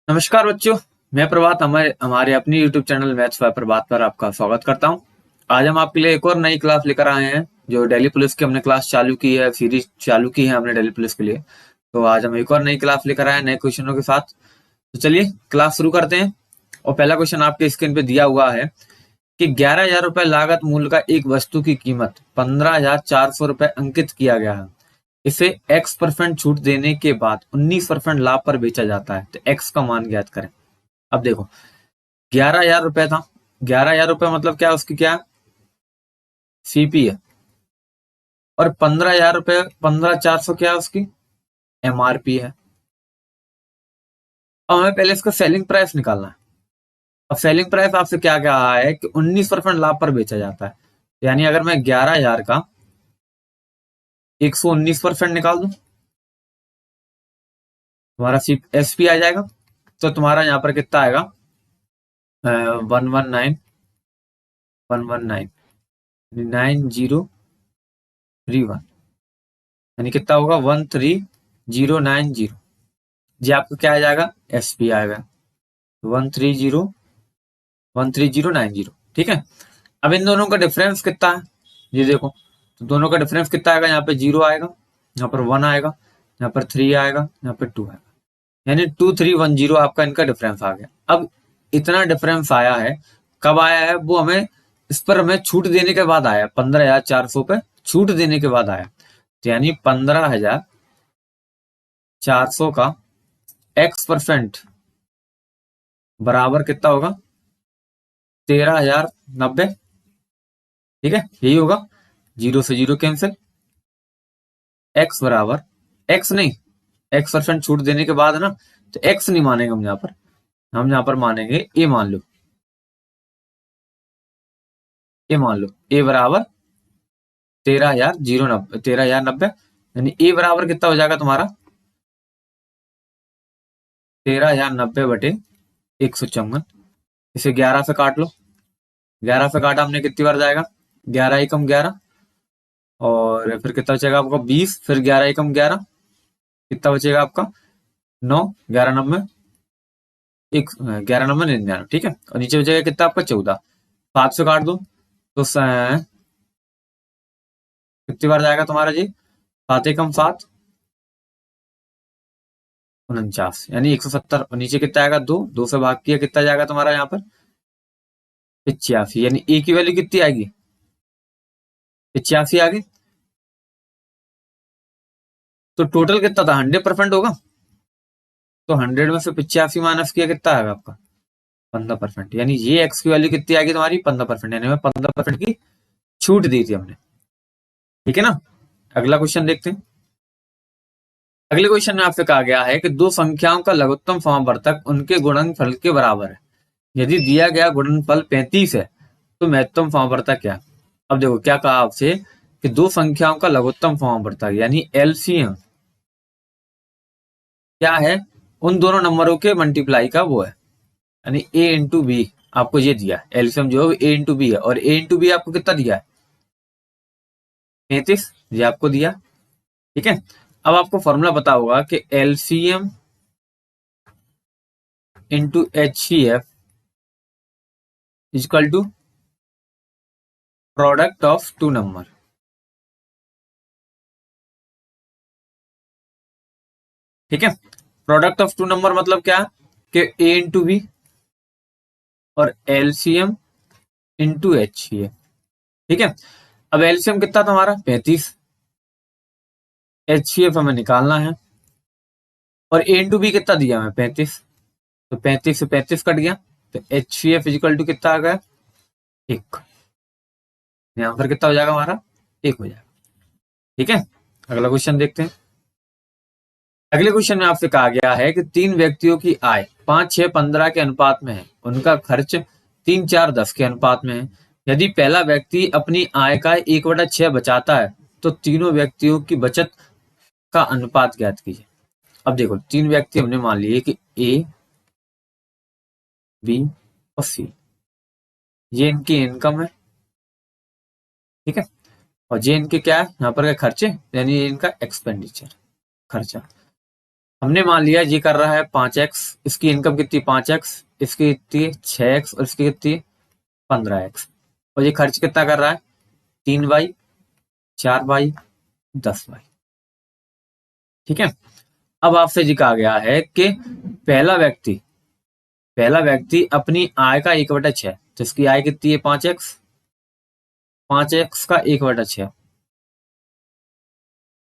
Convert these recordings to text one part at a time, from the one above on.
नमस्कार बच्चों। मैं प्रभात हमारे हमारे अपनी YouTube चैनल मैथ्स बाय प्रभात पर आपका स्वागत करता हूं। आज हम आपके लिए एक और नई क्लास लेकर आए हैं। जो दिल्ली पुलिस की हमने क्लास चालू की है, सीरीज चालू की है हमने दिल्ली पुलिस के लिए। तो आज हम एक और नई क्लास लेकर आए हैं नए क्वेश्चनों के साथ। तो चलिए क्लास शुरू करते हैं। और पहला क्वेश्चन आपके स्क्रीन पे दिया हुआ है कि 11,000 रुपए लागत मूल्य का एक वस्तु की कीमत 15,400 रुपए अंकित किया गया है। इसे x% छूट देने के बाद 19% लाभ पर बेचा जाता है, तो x का मान ज्ञात करें। अब देखो 11,000 रुपए था। 11,000 रुपए मतलब क्या, उसकी क्या सीपी है। और 15,000 रुपए 15,400 क्या है, उसकी एमआरपी है। अब हमें पहले इसका सेलिंग प्राइस निकालना है। अब सेलिंग प्राइस आपसे क्या कहा है कि 19% लाभ पर बेचा जाता है। यानी अगर मैं 11,000 का 119% निकाल दूं, तुम्हारा एसपी आ जाएगा। तो तुम्हारा यहाँ पर कितना आएगा, 119,119,9031, यानी कितना होगा 13,090। जी आपको क्या आ जाएगा, एसपी आएगा 130,130,90। ठीक है। अब इन दोनों का डिफरेंस कितना है, ये देखो। तो दोनों का डिफरेंस कितना आएगा, यहाँ पे 0 आएगा, यहाँ पर 1 आएगा, यहाँ पर 3 आएगा, यहाँ पे 2 आएगा। यानी 2310 आपका इनका डिफरेंस आ गया। अब इतना डिफरेंस आया है, कब आया है वो हमें, इस पर हमें छूट देने के बाद आया। 15,400 पे छूट देने के बाद आया। तो यानी 15,400 का x% बराबर कितना होगा, 13,090। ठीक है, यही होगा। 0 से 0 कैंसिल, x बराबर, x नहीं, x% छूट देने के बाद है ना, तो x नहीं मानेंगे हम यहाँ पर। हम यहाँ पर मानेंगे a, मान लो a, मान लो a बराबर 13,090, यानी a बराबर कितना हो जाएगा तुम्हारा, 13,090 बटे 154। इसे 11 से काट लो। 11 से काटा हमने कितनी बार जाएगा, 11 एकम 11, और फिर कितना बचेगा आपका 20, फिर 11 एकम 11, कितना बचेगा आपका 9, 11 नब्बे, 11 नंबर 99। ठीक है, और नीचे बचेगा कितना आपका 14। 7 से काट दो तो कितनी बार जाएगा तुम्हारा जी, 7 एकम 7, 49, यानी 170। और नीचे कितना आएगा 2, 2 से भाग किया कितना जाएगा तुम्हारा यहाँ पर 85, यानी ए की वैल्यू कितनी आएगी, 85 आ गई। तो टोटल कितना था, 100% होगा। तो 100 में से 85 माइनस किया कितना आएगा आपका 15%, यानी ये एक्स की वैल्यू कितनी आएगी तुम्हारी 15%, यानी हमें 15% की छूट दी थी हमने। ठीक है ना। अगला क्वेश्चन देखते हैं। अगले क्वेश्चन में आपसे कहा गया है कि दो संख्याओं का लघुत्तम समावर्तक उनके गुणनफल के बराबर है। यदि दिया गया गुणनफल 35 है तो महत्तम समावर्तक क्या है। अब देखो क्या कहा आपसे कि दो संख्याओं का लघुत्तम समावर्तक यानी एलसीएम क्या है, उन दोनों नंबरों के मल्टीप्लाई का वो है, यानी ए इंटू बी। आपको ये दिया एलसीएम जो है ए इंटू बी है, और ए इंटू बी आपको कितना दिया है 35, ये आपको दिया। ठीक है। अब आपको फॉर्मूला पता होगा कि LCM into H C F equal to product of two number. ठीक है। प्रोडक्ट ऑफ टू नंबर मतलब क्या, कि ए इंटू बी और LCM into H C F. ठीक है। अब एलसीएम कितना था हमारा 35, एच सी एफ हमें निकालना है, और ए इंटू बी कितना दिया हमें 35। तो 35 से 35 कट गया, तो H C F equal to कितना आ गया 1। यहाँ पर कितना हो जाएगा हमारा 1 हो जाएगा। ठीक है। अगला क्वेश्चन देखते हैं। अगले क्वेश्चन में आपसे कहा गया है कि तीन व्यक्तियों की आय 5, 6, 15 के अनुपात में है। उनका खर्च 3, 4, 10 के अनुपात में है। यदि पहला व्यक्ति अपनी आय का 1/6 बचाता है तो तीनों व्यक्तियों की बचत का अनुपात ज्ञात कीजिए। अब देखो तीन व्यक्ति हमने मान लिए कि ए, बी और सी, ये इनकी इनकम है। ठीक है। और ये इनके क्या है, यहाँ पर क्या खर्चे, यानी ये इनका एक्सपेंडिचर, खर्चा। हमने मान लिया ये कर रहा है 5x, इसकी इनकम कितनी 5x, इसकी कितनी 6x और इसकी कितनी 15x, और ये खर्च कितना कर रहा है 3y 4y 10y। ठीक है। अब आपसे जी कहा गया है कि पहला व्यक्ति अपनी आय का 1/6, तो इसकी आय कितनी है 5x, 5x का 1/6,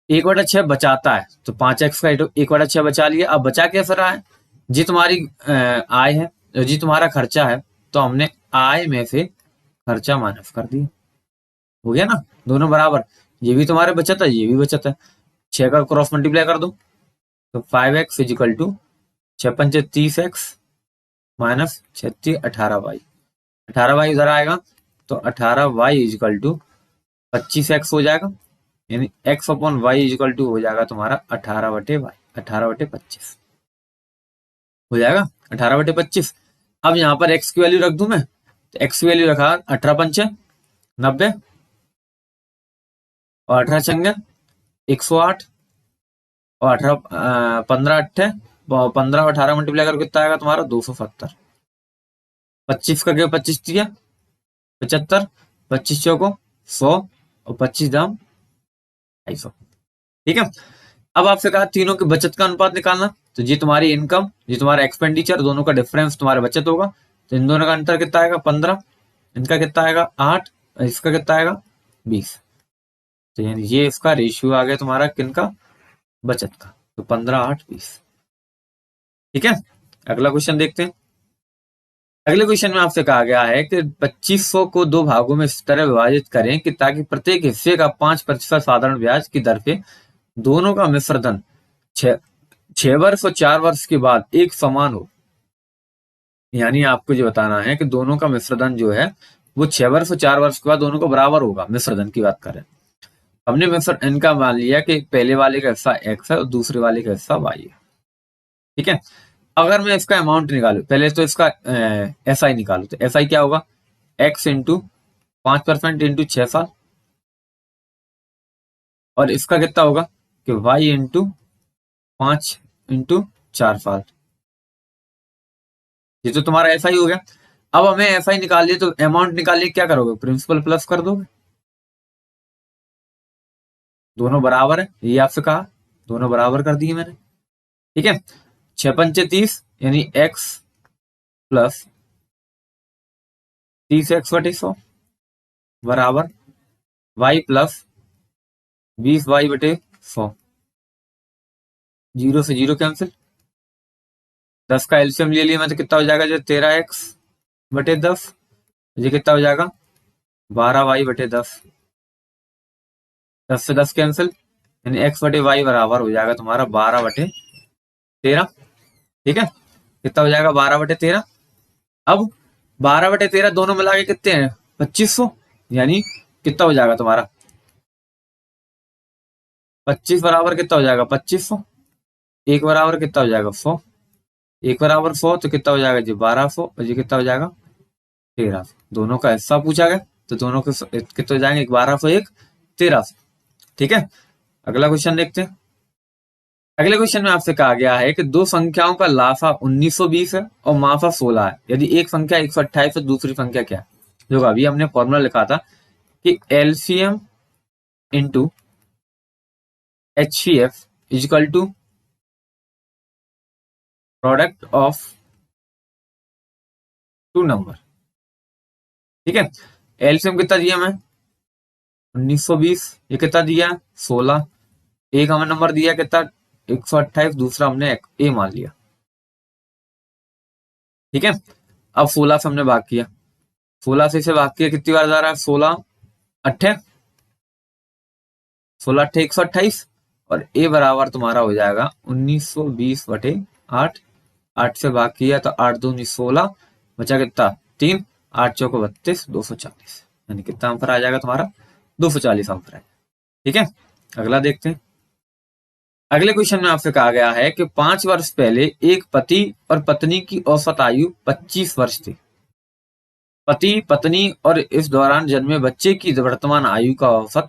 1/6 बचाता है, तो 5x का 1/6 बचा लिया। अब बचा कैसे रहा है, जी तुम्हारी आय है, जी तुम्हारा खर्चा है, तो हमने आय में से खर्चा माइनस कर दिया, हो गया ना, दोनों बराबर, ये भी तुम्हारे बचत है, ये भी बचत है, 6 का क्रॉस मल्टीप्लाई कर दो, तो 5x is equal to 6×5 30x minus 36 18y, 18y इधर आएगा, तो 18y इजिकल टू 25x हो जाएगा, यानी x upon Y equal to हो जाएगा तुम्हारा 18/y, 18/25 हो जाएगा, 18/25। अब यहाँ पर x की वैल्यू रख दूं मैं, तो x की वैल्यू रखा 18×5 90 और 18×6 108 और 15 और 18 मल्टीप्लाई करके कितना आएगा तुम्हारा 270, 25 का क्या 25 दिया 75, 25 चौको 100 और 25 दाम 250। ठीक है। अब आपसे कहा तीनों की बचत का अनुपात निकालना, तो ये तुम्हारी इनकम, ये तुम्हारा एक्सपेंडिचर, दोनों का डिफरेंस तुम्हारा बचत होगा, तो इन दोनों का अंतर कितना आएगा 15, इनका कितना आएगा 8, इसका कितना आएगा 20, तो यानी ये इसका रेशियो आ गया तुम्हारा किनका बचत का, तो 15 8 20। ठीक है। अगला क्वेश्चन देखते हैं। अगले क्वेश्चन में आपसे कहा गया है कि 2500 को दो भागों में इस तरह विभाजित करें कि ताकि प्रत्येक हिस्से का 5% साधारण ब्याज की दर पे दोनों का मिश्र धन 6 वर्ष और 4 वर्ष के बाद एक समान हो। यानी आपको जो बताना है कि दोनों का मिश्र धन जो है वो 6 वर्ष और 4 वर्ष के बाद दोनों को बराबर होगा, मिश्र धन की बात करें। हमने मिश्र धन का मान लिया कि पहले वाले का हिस्सा x है और दूसरे वाले का हिस्सा y है। ठीक है। अगर मैं इसका अमाउंट निकालू, पहले तो इसका SI निकालू, तो SI क्या होगा x इंटू 5% इंटू 6 साल, और इसका कितना होगा कि y इंटू 5 इंटू 4 साल, ये तो तुम्हारा SI हो गया। अब हमें SI निकाल लिया, तो अमाउंट निकालिए, क्या करोगे प्रिंसिपल प्लस कर दोगे, दोनों बराबर है, ये आपसे कहा, दोनों बराबर कर दिए मैंने। ठीक है। 6×5 30 यानी x प्लस 30x/100 बराबर y प्लस 20y/100, 0 से 0 कैंसिल, 10 का एलसीएम ले लिया मैं, तो कितना हो जाएगा जो 13x/10, ये कितना हो जाएगा 12y/10, 10 से 10 कैंसिल, यानी x/y बराबर हो जाएगा तुम्हारा 12/13। ठीक है। कितना हो जाएगा 12/13। अब 12/13 दोनों मिला के कितने हैं 2500, यानी कितना हो जाएगा तुम्हारा 25 बराबर कितना हो जाएगा 2500, एक बराबर कितना हो जाएगा 100, एक बराबर 100, तो कितना हो जाएगा जी 1200, और ये कितना हो जाएगा 1300, दोनों का हिस्सा पूछा गया, तो दोनों के कितने हो जाएंगे 1200 एक 1300। ठीक है। अगला क्वेश्चन देखते हैं। अगले क्वेश्चन में आपसे कहा गया है कि दो संख्याओं का लासा 1920 है और माफा 16 है, यदि एक संख्या 128 है, दूसरी संख्या क्या है। जो अभी हमने फॉर्मूला लिखा था कि LCM into HCF equal to product of two number. ठीक है। एलसीएम कितना दिया मैं 1920, ये कितना दिया 16, एक हमें नंबर दिया कितना 128, दूसरा हमने ए मान लिया। ठीक है। अब 16 से हमने भाग किया, 16 से इसे भाग किया, कितनी बार जा रहा है 16 अट्ठे 16 अट्ठे 128, और ए बराबर तुम्हारा हो जाएगा 1920/8, 8 से भाग किया तो 8 दूनी 16, बचा कितना 3, 8 चौको 32, 240, यानी कितना आंसर आ जाएगा तुम्हारा 240 आंसर है। ठीक है। अगला देखते हैं। अगले क्वेश्चन में आपसे कहा गया है कि 5 वर्ष पहले एक पति और पत्नी की औसत आयु 25 वर्ष थी। पति पत्नी और इस दौरान जन्मे बच्चे की वर्तमान आयु का औसत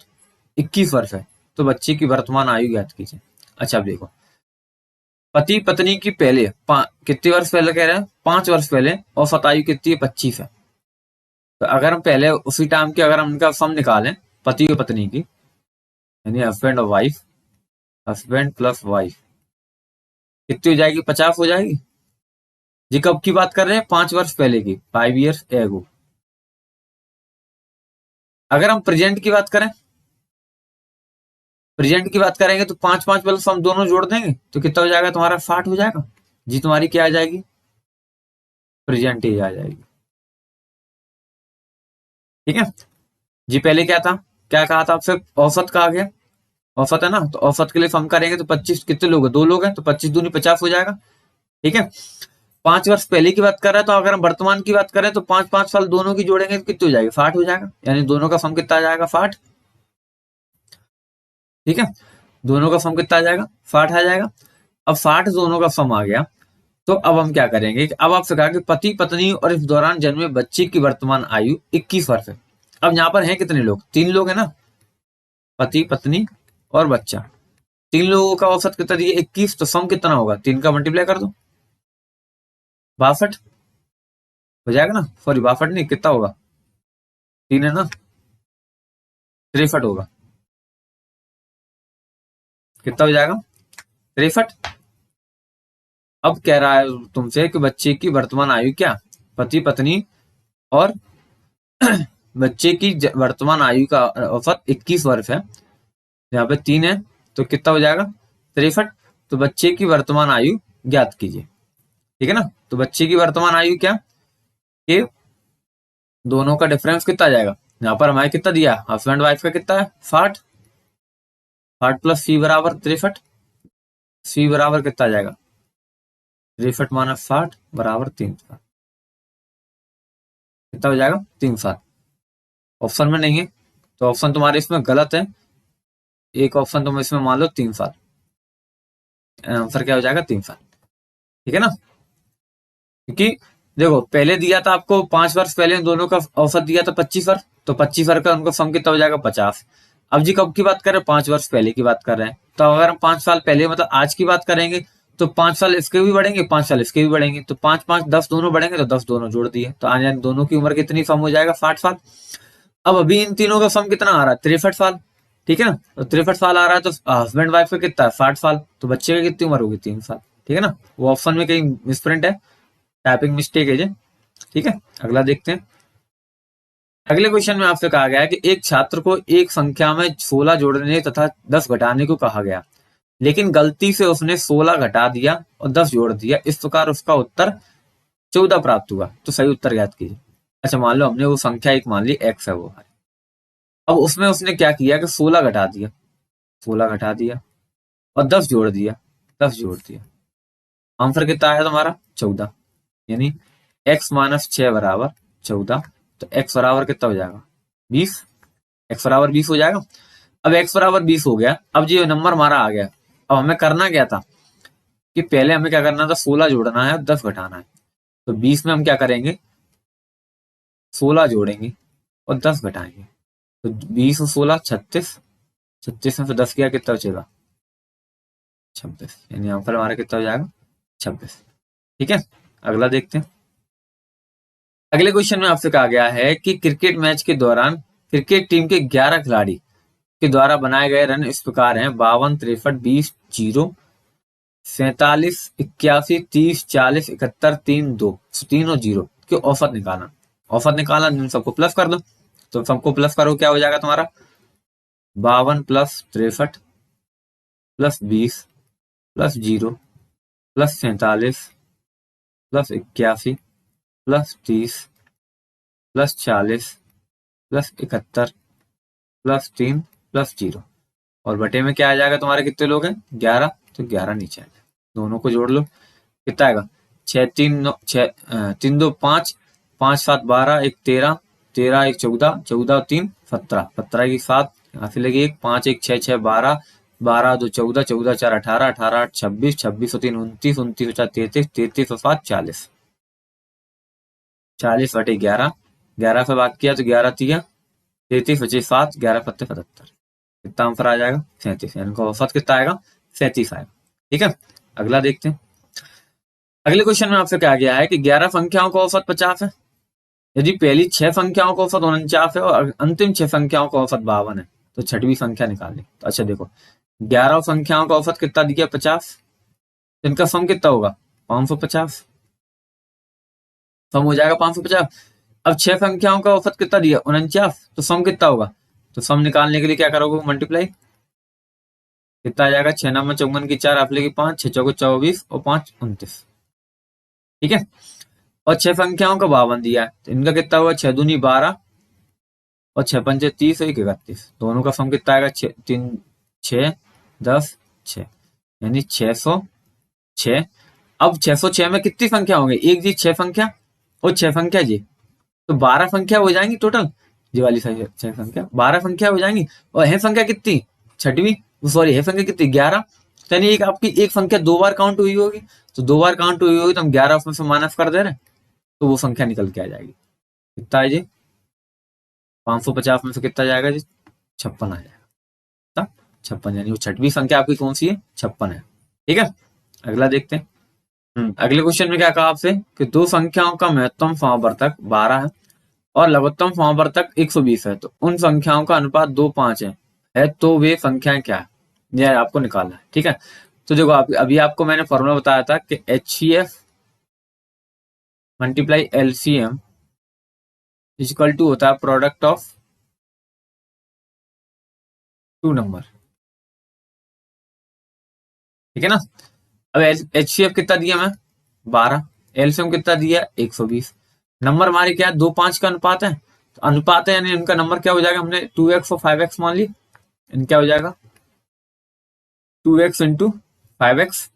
21 वर्ष है, तो बच्चे की वर्तमान आयु ज्ञात कीजिए। अच्छा अब देखो, पति पत्नी की पहले कितने वर्ष पहले कह रहे हैं, 5 वर्ष पहले, और आयु कितनी है, 25 है। तो अगर हम पहले उसी टाइम की अगर हम उनका सम निकालें पति और पत्नी की, यानी हस्बैंड और वाइफ, हस्बैंड प्लस वाइफ, कितनी हो जाएगी, 50 हो जाएगी। जी कब की बात कर रहे हैं, 5 वर्ष पहले की, 5 ईयर्स एगो। अगर हम प्रेजेंट की बात करें, प्रेजेंट की बात करेंगे तो 5 5 प्लस हम दोनों जोड़ देंगे तो कितना हो जाएगा तुम्हारा, 60 हो जाएगा। जी तुम्हारी क्या आ जाएगी, प्रेजेंट एज आ जाएगी। ठीक है जी। पहले क्या था, क्या कहा था आपसे, औसत कहा गया, औसत है ना, तो औसत के लिए हम करेंगे तो 25, कितने लोग हैं, 2 लोग हैं, तो 25 दूनी 50 हो जाएगा। ठीक है, 5 वर्ष पहले की बात कर रहे हैं, तो अगर हम वर्तमान की बात करें तो 5 5 साल दोनों की जोड़ेंगे तो कितनी हो जाएगी, 60 हो जाएगा, यानी दोनों का सम कितना आ जाएगा, 60। ठीक है, दोनों का सम कितना आ जाएगा, 60 आ जाएगा। अब 60 दोनों का सम आ गया, तो अब हम क्या करेंगे कि अब आपसे कहा कि पति पत्नी और इस दौरान जन्मे बच्चे की वर्तमान आयु 21 वर्ष है। अब यहाँ पर हैं कितने लोग, 3 लोग हैं ना, पति पत्नी और बच्चा, 3 लोगों का औसत कितना दिया, 21, तो सम कितना होगा, 3 का मल्टीप्लाई कर दो, 62 हो जाएगा ना, सॉरी 62 नहीं, कितना होगा, 3 है ना, 63 होगा। कितना हो जाएगा, 63। अब कह रहा है तुमसे कि बच्चे की वर्तमान आयु क्या, पति पत्नी और बच्चे की वर्तमान आयु का औसत 21 वर्ष है, यहाँ पे 3 है, तो कितना हो जाएगा, 63। तो बच्चे की वर्तमान आयु ज्ञात कीजिए। ठीक है ना, तो बच्चे की वर्तमान आयु क्या, कि दोनों का डिफरेंस कितना आ जाएगा, यहाँ पर हमारे कितना दिया, हस्बैंड वाइफ का कितना है, 60, 60 प्लस सी बराबर 63, सी बराबर कितना आ जाएगा, 63 माइनस 60 बराबर 360, कितना हो जाएगा, 360। ऑप्शन में नहीं है तो ऑप्शन तुम्हारे इसमें गलत है, एक ऑप्शन तुम इसमें मान लो 360, आंसर क्या हो जाएगा, 360। ठीक है ना, क्योंकि देखो पहले दिया था आपको 5 वर्ष पहले दोनों का औसत दिया था 25 वर्ष, तो 25 वर्ष का उनका सम कितना हो जाएगा, 50। अब जी कब की बात कर रहे हैं, 5 वर्ष पहले की बात कर रहे हैं, तो अगर हम 5 साल पहले मतलब आज की बात करेंगे तो 5 साल इसके भी बढ़ेंगे, 5 साल इसके भी बढ़ेंगे, तो 5 5 10 दोनों बढ़ेंगे, तो 10 दोनों जोड़ दिए, तो आज दोनों की उम्र कितनी सम हो जाएगा, 60 साल। अब अभी इन तीनों का सम कितना आ रहा है, 63 साल। ठीक है ना, तो 63 साल आ रहा है, तो हस्बैंड वाइफ का कितना है, 60 साल, तो बच्चे की कितनी उम्र होगी, 3 साल। ठीक है ना, वो ऑप्शन में कहीं मिसप्रिंट है, टाइपिंग मिस्टेक है जी। ठीक है, अगला देखते हैं। अगले क्वेश्चन में आपसे कहा गया है कि एक छात्र को एक संख्या में 16 जोड़ने तथा 10 घटाने को कहा गया, लेकिन गलती से उसने 16 घटा दिया और 10 जोड़ दिया, इस प्रकार उसका उत्तर 14 प्राप्त हुआ, तो सही उत्तर ज्ञात कीजिए। अच्छा मान लो हमने वो संख्या एक मान ली, एक्स है वो, अब उसमें उसने क्या किया कि 16 घटा दिया, 16 घटा दिया और 10 जोड़ दिया, 10 जोड़ दिया, आंसर कितना आया तुम्हारा, 14, यानी x माइनस 6 बराबर 14, तो x बराबर कितना हो जाएगा, 20, x बराबर 20 हो जाएगा। अब x बराबर 20 हो गया, अब ये नंबर हमारा आ गया, अब हमें करना क्या था कि पहले हमें क्या करना था, 16 जोड़ना है और 10 घटाना है, तो 20 में हम क्या करेंगे, 16 जोड़ेंगे और 10 घटाएंगे, तो 20 और 16 36, 36 में फिर 10 किया कितना बचेगा, 26, यानी आंसर हमारा कितना हो जाएगा, 26। ठीक है, अगला देखते हैं। अगले क्वेश्चन में आपसे कहा गया है कि क्रिकेट मैच के दौरान क्रिकेट टीम के 11 खिलाड़ी के द्वारा बनाए गए रन इस प्रकार हैं, 52 63 20 0 47 81 30 40 71 3 2, तीनों जीरो के औसत निकालना, औसत निकालना, इन सबको प्लस कर दो, तो सबको प्लस करो क्या हो जाएगा तुम्हारा, 52 plus 63 plus 20 plus 0 plus 47 plus 81 plus 30 plus 40 plus 71 plus 3 plus 0, और बटे में क्या आ जाएगा तुम्हारे, कितने लोग हैं, 11, तो 11 नीचे आएगा, दोनों को जोड़ लो, कितना आएगा, 6 3 9 6 3 2 5 5 7 12 1 13 13 1 14 14 3 17 17 की 7, यहाँ से लगी 1 5 1 6 6 12 12 2 14 14 4 18 18 8 26 26 3 29 29 4 33 33 और 7 40, 40 बटे 11, 11 से भाग किया तो 11 तिया 33 बचे 7, 11 पत्ते 77, कितना आंसर आ जाएगा, 37, यानी इनका औसत कितना आएगा, 37 आएगा। ठीक है, अगला देखते हैं। अगले क्वेश्चन में आपसे कहा गया है कि 11 संख्याओं का औसत 50 है। यदि पहली 6 संख्याओं का औसत 49 है और अंतिम 6 संख्याओं का औसत 52 है, तो छठवीं संख्या निकालें। तो अच्छा देखो, 11 संख्याओं का औसत कितना दिया? 50। इनका सम कितना होगा? 550। सम हो जाएगा 550। अब 6 संख्याओं का औसत कितना दिया? 49। तो सम कितना होगा? तो सम निकालने के लिए क्या करोगे? मल्टीप्लाई। कितना आ जाएगा? 6 9 54 की 4, आपले की 5, 6 चौको 24 और 5 29। ठीक है। और 6 संख्याओं का 52 दिया है, तो इनका कितना हुआ? 6 दूनी 12 और 6 पंचे 30 और 1 31। दोनों का सम कितना आएगा? 3 6 10 6, यानी 606। अब 606 में कितनी संख्या होंगी? एक जी 6 संख्या और 6 संख्या जी, तो 12 संख्या हो जाएंगी टोटल। ये वाली 6 संख्या 12 संख्या हो जाएंगी। और है संख्या कितनी? छठवीं। सॉरी, है संख्या कितनी? 11। यानी एक आपकी एक संख्या 2 बार काउंट हुई होगी, तो 2 बार काउंट हुई होगी तो हम 11 उसमें से माइनस कर दे रहे हैं, तो वो संख्या निकल के आ जाएगी। कितना है जी? 550 में से कितना जाएगा जी? 56 आ जाएगा। 56, यानी वो छठवीं संख्या आपकी कौन सी है? 56 है। ठीक है। अगला देखते हैं। अगले क्वेश्चन में क्या कहा आपसे कि दो संख्याओं का महत्तम समावर्तक 12 है और लघुत्तम समावर्तक 120 है, तो उन संख्याओं का अनुपात 2:5 है तो वे संख्याएं क्या है? यह आपको निकालना है। ठीक है। तो देखो, अभी आपको मैंने फॉर्मूला बताया था कि HCF multiply LCM equal to होता है प्रोडक्ट ऑफ टू नंबर। ठीक है ना। अब HCF कितना दिया मैं? 12। LCM कितना दिया? 120। नंबर हमारे क्या है? 2:5 का अनुपात है। तो अनुपात है यानी इनका नंबर क्या हो जाएगा? हमने 2x और 5x मान ली। इनका हो जाएगा 2x इंटू 5x।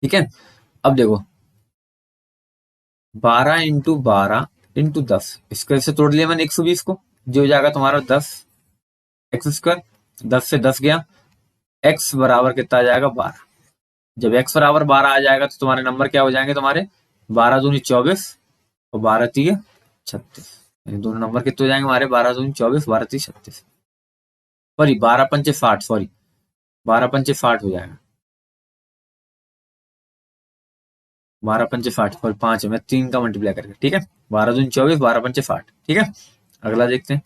ठीक है। अब देखो, 12 इंटू 12 इंटू 10, इसको ऐसे तोड़ लिया मैंने 120 को, जो हो जाएगा तुम्हारा 10x²। 10 से 10 गया, x बराबर कितना आ जाएगा? 12। जब x बराबर 12 आ जाएगा तो तुम्हारे नंबर क्या हो जाएंगे? तुम्हारे 12 दूनी 24 और 12 तीय 36। दोनों नंबर कितने हो जाएंगे हमारे? 12 दूनी 24, 12 तीय 36। सॉरी, 12 पंचे 60। सॉरी, 12 पंचे 60 हो जाएगा। 12 पंचे 60 और 5 है, मैं 3 का मल्टीप्लाई करके। ठीक है। 12 दूनी 24, 12 पंचे 60। ठीक है। अगला देखते हैं।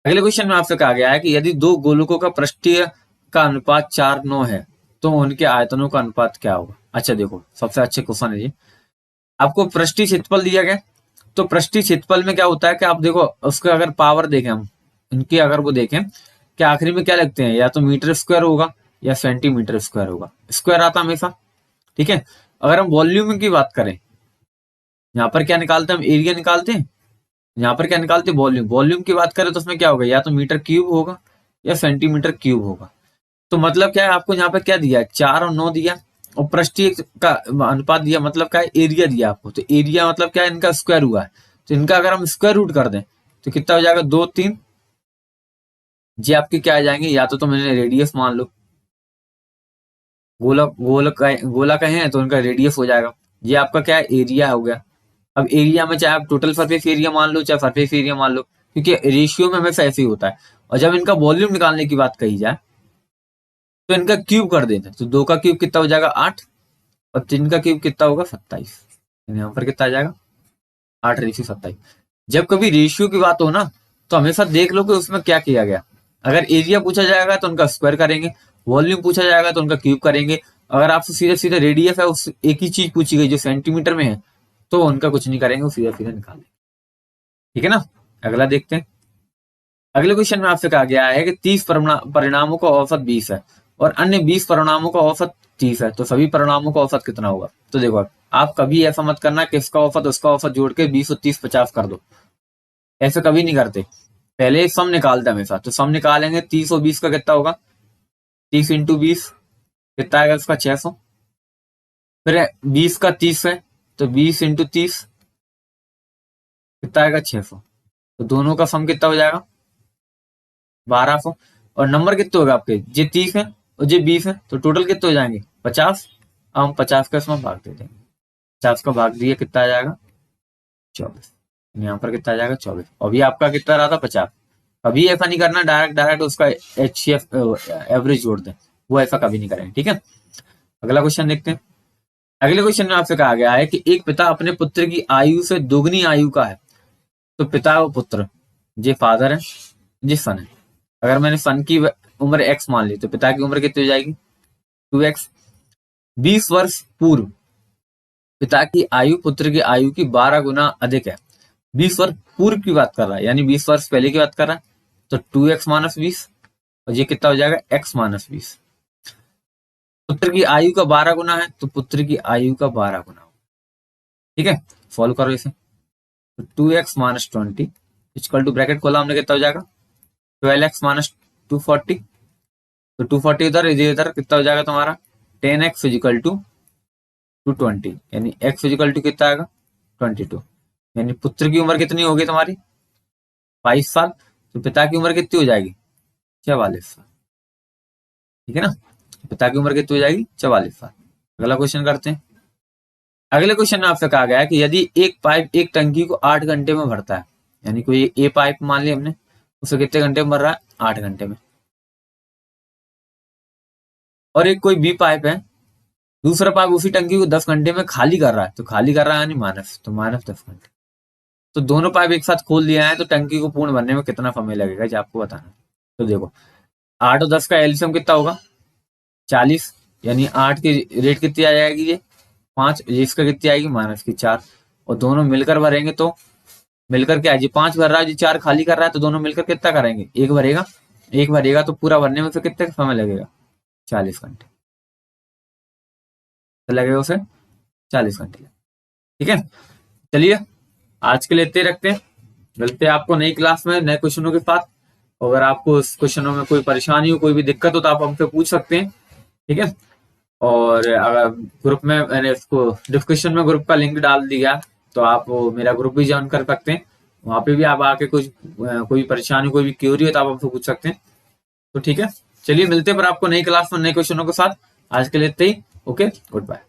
अगले क्वेश्चन में आपसे कहा गया है कि यदि दो गोलकों का पृष्ठीय का अनुपात 4:9 है तो उनके आयतनों का अनुपात क्या होगा? अच्छा देखो, सबसे अच्छे क्वेश्चन है जी। आपको पृष्ठीय क्षेत्रफल दिया गया, तो पृष्ठीय क्षेत्रफल में क्या होता है कि आप देखो उसका अगर पावर देखें हम, इनकी अगर वो देखें कि आखिरी में क्या लगते हैं, या तो मीटर स्क्वायर होगा या सेंटीमीटर स्क्वायर होगा। स्क्वायर आता हमेशा। ठीक है। अगर हम वॉल्यूम की बात करें, यहाँ पर क्या निकालते हैं? हम एरिया निकालते हैं। यहाँ पर क्या निकालते हैं? वॉल्यूम। वॉल्यूम की बात करें तो उसमें क्या होगा? या तो मीटर क्यूब होगा या सेंटीमीटर क्यूब होगा। तो मतलब क्या है, आपको यहाँ पर क्या दिया है? 4 और 9 दिया और पृष्ठीय का अनुपात दिया, मतलब क्या है? एरिया दिया आपको। तो एरिया मतलब क्या है? इनका स्क्वायर हुआ है। तो इनका अगर हम स्क्वायर रूट कर दें तो कितना हो जाएगा? 2 3। जी आपके क्या आ जाएंगे? या तो मैंने रेडियस मान लो, गोला गोला गोला कहें तो उनका रेडियस हो जाएगा। ये आपका क्या है? एरिया हो गया। अब एरिया में चाहे आप टोटल सरफेस एरिया मान लो चाहे सरफेस एरिया मान लो, क्योंकि रेशियो में हमेशा ऐसे ही होता है। और जब इनका वॉल्यूम निकालने की बात कही जाए तो इनका क्यूब कर देते हैं, तो 2 का क्यूब कितना हो जाएगा? 8। और 3 का क्यूब कितना होगा? 27। यहाँ पर कितना आ जाएगा? 8:27। जब कभी रेशियो की बात हो ना, तो हमेशा देख लो कि उसमें क्या किया गया। अगर एरिया पूछा जाएगा तो उनका स्क्वायर करेंगे, वॉल्यूम पूछा जाएगा तो उनका क्यूब करेंगे। अगर आपसे सीधे सीधे रेडियस है, उस एक ही चीज पूछी गई जो सेंटीमीटर में है, तो उनका कुछ नहीं करेंगे, वो सीधा सीधा निकाल देंगे। ठीक है ना। अगला देखते हैं। अगले क्वेश्चन में आपसे कहा गया है कि 30 परिणामों का औसत 20 है और अन्य 20 परिणामों का औसत 30 है, तो सभी परिणामों का औसत कितना होगा? तो देखो, आप कभी ऐसा मत करना कि इसका औसत उसका औसत जोड़ के 20 और 30 50 कर दो। ऐसे कभी नहीं करते। पहले सम निकालते हमेशा। तो सम निकालेंगे, 30 और 20 का कितना होगा? 30 इंटू 20 कितना आएगा? उसका 600। फिर 20 का 30 है, तो 20 इंटू 30 कितना आएगा? 600। तो दोनों का सम कितना हो जाएगा? 1200। और नंबर कितने हो गए आपके? ये 30 है और ये 20 है, तो टोटल कितने हो जाएंगे? 50। अब हम 50 का इसमें भाग दे देंगे। 50 का भाग दिए कितना आ जाएगा? 24। यहाँ पर कितना आ जाएगा? 24। अभी आपका कितना रहा था? 50। कभी ऐसा नहीं करना डायरेक्ट डायरेक्ट उसका HCF एवरेज जोड़ दें, वो ऐसा कभी नहीं करेंगे। ठीक है। अगला क्वेश्चन देखते हैं। अगले क्वेश्चन में आपसे कहा गया है कि एक पिता अपने पुत्र की आयु से दोगुनी आयु का है, तो पिता व पुत्र, ये फादर है, ये सन है। अगर मैंने सन की उम्र एक्स मान ली तो पिता की उम्र कितनी हो जाएगी? 2x। 20 वर्ष पूर्व पिता की आयु पुत्र की आयु की 12 गुना अधिक है। 20 वर्ष पूर्व की बात कर रहा है, यानी 20 वर्ष पहले की बात कर रहा है, तो 2x माइनस 20, और ये कितना हो जाएगा? x minus 20। पुत्र की आयु का 12 गुना है, तो पुत्र की आयु का 12 गुना होगा। ठीक है, सॉल्व करो इसे। तो 2x minus 20 equal to, bracket खोला हमने, कितना हो जाएगा? 12x माइनस 240, तो 240 इधर, इधर कितना हो जाएगा तुम्हारा? 10x इक्वल टू 220, यानी x इक्वल टू कितना आएगा? 22। यानी पुत्र की उम्र कितनी होगी तुम्हारी? 22 साल। तो पिता की उम्र कितनी हो जाएगी? 44 साल। ठीक है ना, पिता की उम्र कितनी हो जाएगी? 44 साल। अगला क्वेश्चन करते हैं। अगले क्वेश्चन में आपसे कहा गया है कि यदि एक पाइप एक टंकी को 8 घंटे में भरता है, यानी कोई ए पाइप मान लिया हमने, उसे कितने घंटे में भर रहा है? 8 घंटे में। और एक कोई बी पाइप है, दूसरा पाइप उसी टंकी को 10 घंटे में खाली कर रहा है, तो खाली कर रहा है यानी माइनस, तो माइनस 10 घंटे। तो दोनों पाइप एक साथ खोल दिया है, तो टंकी को पूर्ण भरने में कितना समय लगेगा, जो आपको बताना। तो देखो, 8 और 10 का एलसीएम कितना होगा? 40, यानी 8 की रेट कितनी आ जाएगी? ये 5, इसका कितनी आएगी? माइनस की 4। और दोनों मिलकर भरेंगे तो मिलकर क्या है? जी 5 भर रहा है, जी 4 खाली कर रहा है, तो दोनों मिलकर कितना करेंगे? एक भरेगा। एक भरेगा तो पूरा भरने में फिर कितने समय लगेगा? 40 घंटे लगेगा उसे, 40 घंटे। ठीक है, चलिए आज के लिए इतने रखते हैं। मिलते हैं आपको नई क्लास में नए क्वेश्चनों के साथ। अगर आपको इस क्वेश्चनों में कोई परेशानी हो, कोई भी दिक्कत हो, तो आप हमसे पूछ सकते हैं। ठीक है, और अगर ग्रुप में मैंने इसको डिस्क्रिप्शन में ग्रुप का लिंक डाल दिया, तो आप वो मेरा ग्रुप भी ज्वाइन कर सकते हैं। वहां पे भी आप आके कुछ कोई परेशानी, कोई भी क्यूरी हो, तो आप हमसे पूछ सकते हैं। तो ठीक है, चलिए मिलते हैं पर आपको नई क्लास में नए क्वेश्चनों के साथ। आज के लिए इतना ही। Okay, good bye.